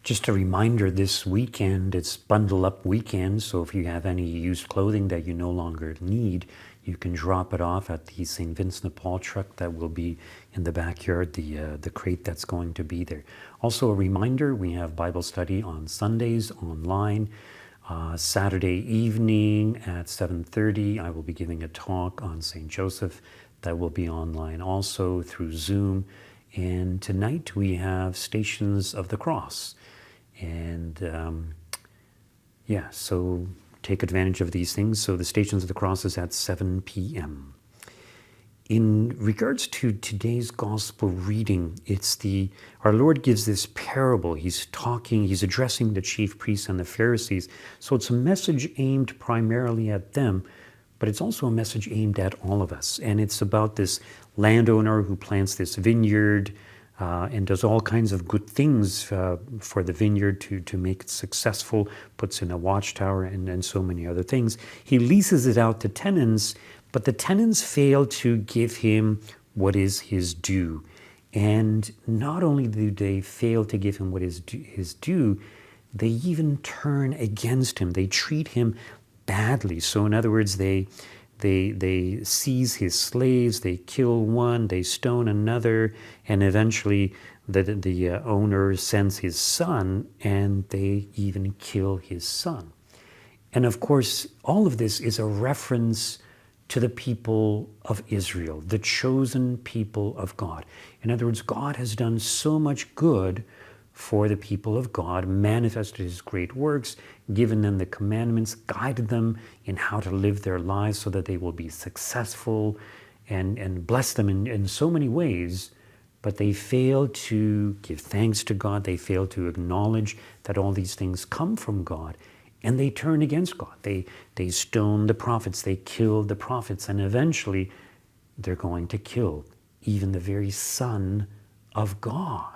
Just a reminder, this weekend, it's Bundle Up Weekend, so if you have any used clothing that you no longer need, you can drop it off at the St. Vincent de Paul truck that will be in the backyard, the crate that's going to be there. Also a reminder, we have Bible study on Sundays online. Saturday evening at 7:30, I will be giving a talk on St. Joseph that will be online also through Zoom. And tonight we have Stations of the Cross. And so take advantage of these things. So the Stations of the Cross is at 7 p.m. In regards to today's gospel reading, our Lord gives this parable. He's addressing the chief priests and the Pharisees. So it's a message aimed primarily at them, but it's also a message aimed at all of us. And it's about this landowner who plants this vineyard and does all kinds of good things for the vineyard to make it successful, puts in a watchtower and so many other things. He leases it out to tenants, but the tenants fail to give him what is his due. And not only do they fail to give him what is his due, they even turn against him. They treat him badly. So in other words, they seize his slaves, they kill one, they stone another, and eventually the owner sends his son, and they even kill his son. And of course, all of this is a reference to the people of Israel, the chosen people of God. In other words, God has done so much good for the people of God, manifested his great works, given them the commandments, guided them in how to live their lives so that they will be successful, and bless them in so many ways. But they fail to give thanks to God. They fail to acknowledge that all these things come from God. And they turn against God. They stone the prophets. They kill the prophets. And eventually, they're going to kill even the very Son of God.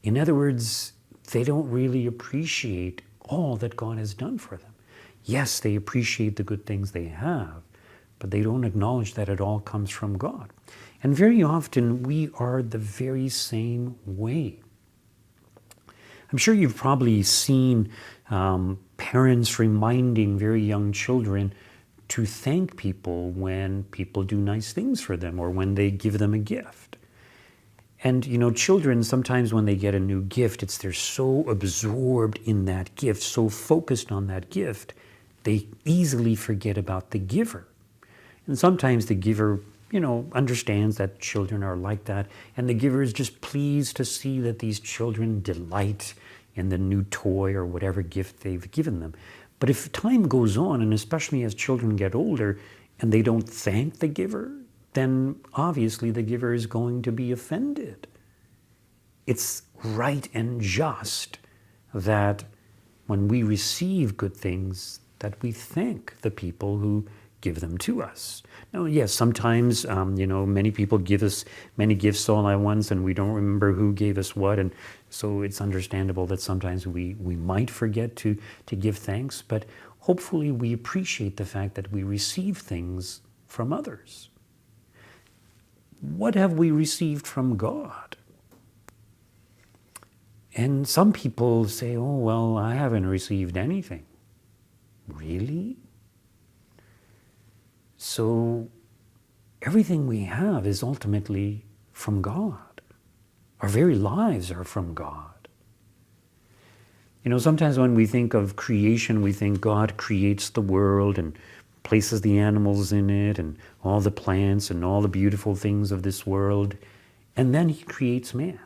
In other words, they don't really appreciate all that God has done for them. Yes, they appreciate the good things they have, but they don't acknowledge that it all comes from God. And very often, we are the very same way. I'm sure you've probably seen parents reminding very young children to thank people when people do nice things for them or when they give them a gift. And children, sometimes when they get a new gift, they're so absorbed in that gift, so focused on that gift, they easily forget about the giver. And sometimes the giver understands that children are like that, and the giver is just pleased to see that these children delight in the new toy or whatever gift they've given them. But if time goes on, and especially as children get older, and they don't thank the giver, then obviously the giver is going to be offended. It's right and just that when we receive good things, that we thank the people who give them to us. Now, yes, sometimes, many people give us many gifts all at once, and we don't remember who gave us what, and so it's understandable that sometimes we might forget to give thanks, but hopefully we appreciate the fact that we receive things from others. What have we received from God? And some people say, oh, well, I haven't received anything. Really? So everything we have is ultimately from God. Our very lives are from God. Sometimes when we think of creation, we think God creates the world and places the animals in it and all the plants and all the beautiful things of this world, and then he creates man.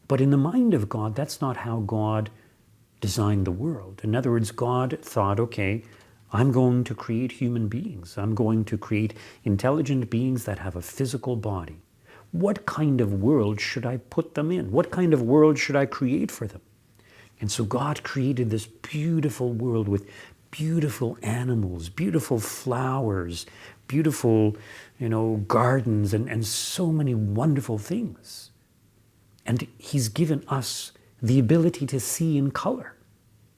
But in the mind of God, that's not how God designed the world. In other words, God thought, okay, I'm going to create human beings. I'm going to create intelligent beings that have a physical body. What kind of world should I put them in? What kind of world should I create for them? And so God created this beautiful world with beautiful animals, beautiful flowers, beautiful, gardens, and so many wonderful things. And he's given us the ability to see in color.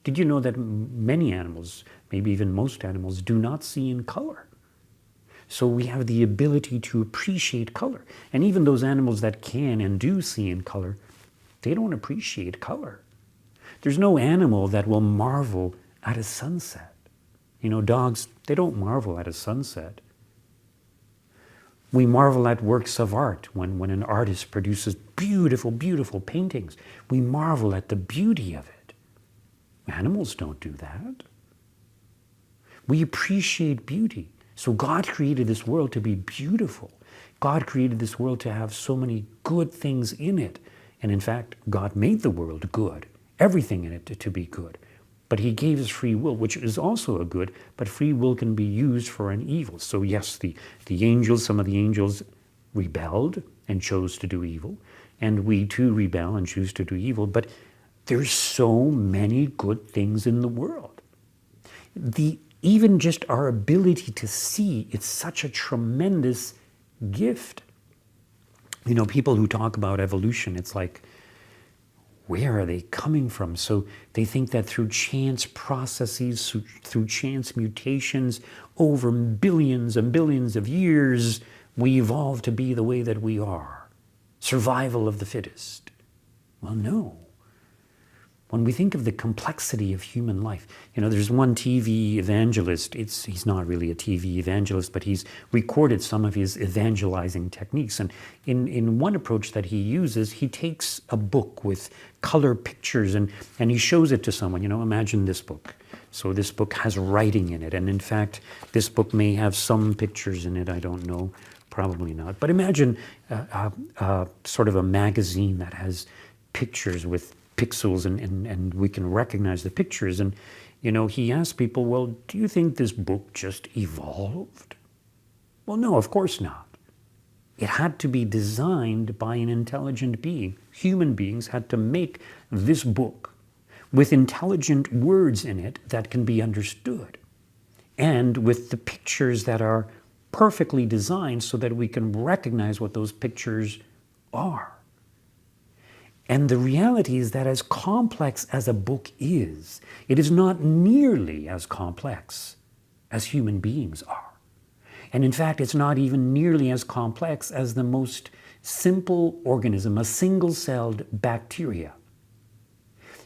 Did you know that many animals, maybe even most animals, do not see in color? So we have the ability to appreciate color. And even those animals that can and do see in color, they don't appreciate color. There's no animal that will marvel at a sunset. Dogs, they don't marvel at a sunset. We marvel at works of art when an artist produces beautiful, beautiful paintings. We marvel at the beauty of it. Animals don't do that. We appreciate beauty. So God created this world to be beautiful. God created this world to have so many good things in it. And in fact, God made the world good, everything in it to be good. But he gave us free will, which is also a good, but free will can be used for an evil. So yes, the angels, some of the angels rebelled and chose to do evil. And we too rebel and choose to do evil. But there's so many good things in the world. Even just our ability to see, it's such a tremendous gift. People who talk about evolution, it's like, where are they coming from? So they think that through chance processes, through chance mutations, over billions and billions of years, we evolved to be the way that we are. Survival of the fittest. Well, no. When we think of the complexity of human life, there's one TV evangelist. He's not really a TV evangelist, but he's recorded some of his evangelizing techniques. And in one approach that he uses, he takes a book with color pictures and he shows it to someone. Imagine this book. So this book has writing in it. And in fact, this book may have some pictures in it. I don't know. Probably not. But imagine sort of a magazine that has pictures with pixels and we can recognize the pictures. And, he asked people, well, do you think this book just evolved? Well, no, of course not. It had to be designed by an intelligent being. Human beings had to make this book with intelligent words in it that can be understood and with the pictures that are perfectly designed so that we can recognize what those pictures are. And the reality is that as complex as a book is, it is not nearly as complex as human beings are. And in fact, it's not even nearly as complex as the most simple organism, a single-celled bacteria.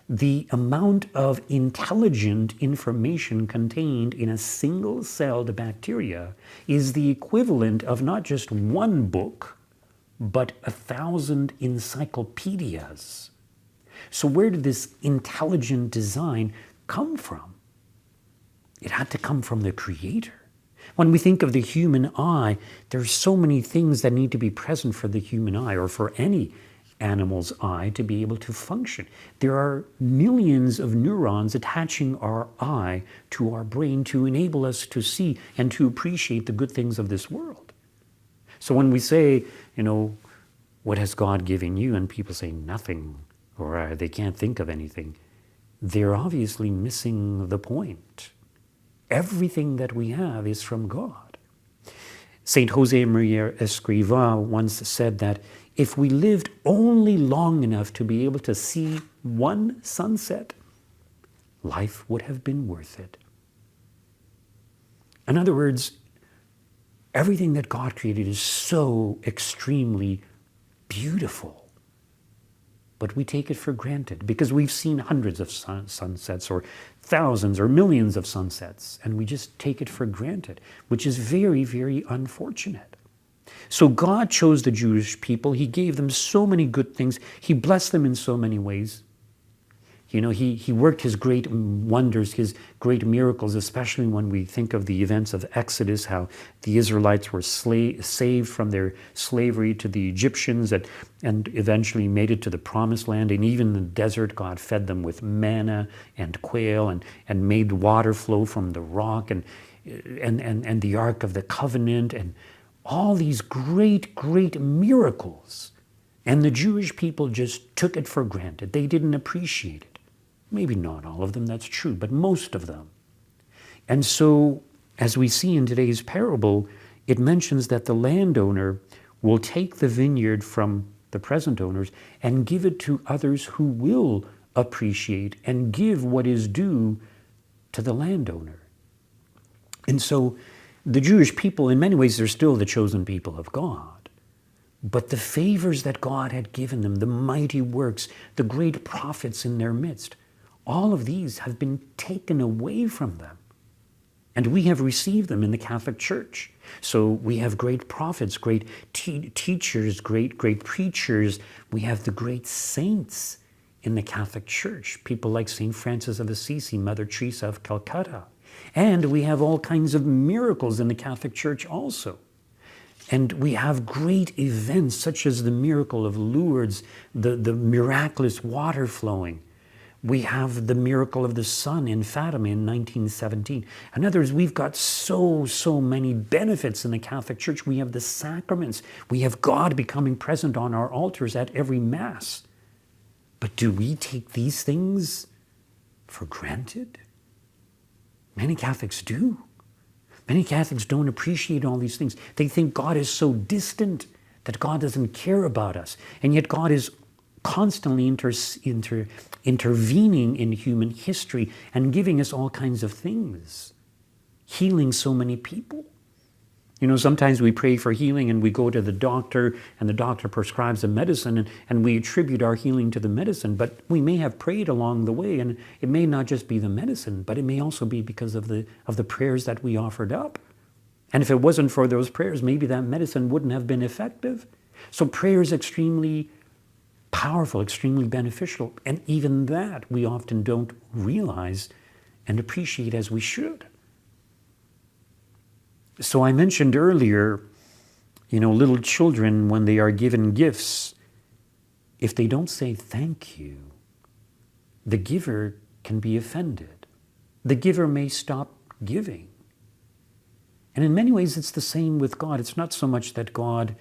The amount of intelligent information contained in a single-celled bacteria is the equivalent of not just one book, but 1,000 encyclopedias. So where did this intelligent design come from? It had to come from the Creator. When we think of the human eye, there's so many things that need to be present for the human eye or for any animal's eye to be able to function. There are millions of neurons attaching our eye to our brain to enable us to see and to appreciate the good things of this world. So when we say, what has God given you? And people say nothing, or they can't think of anything. They're obviously missing the point. Everything that we have is from God. Saint Jose Maria Escrivá once said that if we lived only long enough to be able to see one sunset, life would have been worth it. In other words, everything that God created is so extremely beautiful, but we take it for granted because we've seen hundreds of sunsets or thousands or millions of sunsets, and we just take it for granted, which is very, very unfortunate. So God chose the Jewish people. He gave them so many good things. He blessed them in so many ways. He worked his great wonders, his great miracles, especially when we think of the events of Exodus, how the Israelites were saved from their slavery to the Egyptians and eventually made it to the Promised Land. And even in the desert, God fed them with manna and quail and made water flow from the rock and the Ark of the Covenant and all these great, great miracles. And the Jewish people just took it for granted. They didn't appreciate it. Maybe not all of them, that's true, but most of them. And so, as we see in today's parable, it mentions that the landowner will take the vineyard from the present owners and give it to others who will appreciate and give what is due to the landowner. And so, the Jewish people, in many ways, they're still the chosen people of God. But the favors that God had given them, the mighty works, the great prophets in their midst, all of these have been taken away from them. And we have received them in the Catholic Church. So we have great prophets, great teachers, great preachers. We have the great saints in the Catholic Church. People like St. Francis of Assisi, Mother Teresa of Calcutta. And we have all kinds of miracles in the Catholic Church also. And we have great events such as the miracle of Lourdes, the miraculous water flowing. We have the miracle of the sun in Fatima in 1917. In other words, we've got so many benefits in the Catholic Church. We have the sacraments. We have God becoming present on our altars at every Mass. But do we take these things for granted? Many Catholics do. Many Catholics don't appreciate all these things. They think God is so distant, that God doesn't care about us. And yet God is constantly intervening in human history and giving us all kinds of things, healing so many people. You know, sometimes we pray for healing and we go to the doctor and the doctor prescribes a medicine and we attribute our healing to the medicine, but we may have prayed along the way, and it may not just be the medicine, but it may also be because of the prayers that we offered up. And if it wasn't for those prayers, maybe that medicine wouldn't have been effective. So prayer is extremely powerful, extremely beneficial, and even that we often don't realize and appreciate as we should. So I mentioned earlier, you know, little children, when they are given gifts, if they don't say thank you, the giver can be offended. The giver may stop giving. And in many ways, it's the same with God. It's not so much that God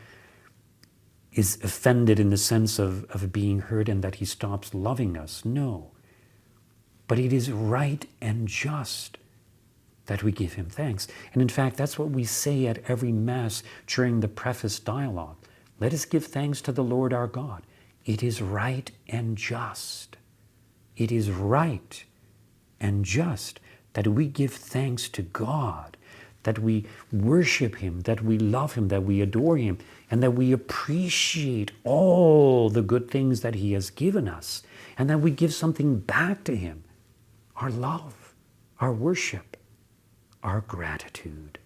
is offended in the sense of being hurt and that he stops loving us. No. But it is right and just that we give him thanks. And in fact, that's what we say at every Mass during the preface dialogue. Let us give thanks to the Lord our God. It is right and just. It is right and just that we give thanks to God, that we worship him, that we love him, that we adore him, and that we appreciate all the good things that he has given us, and that we give something back to him, our love, our worship, our gratitude.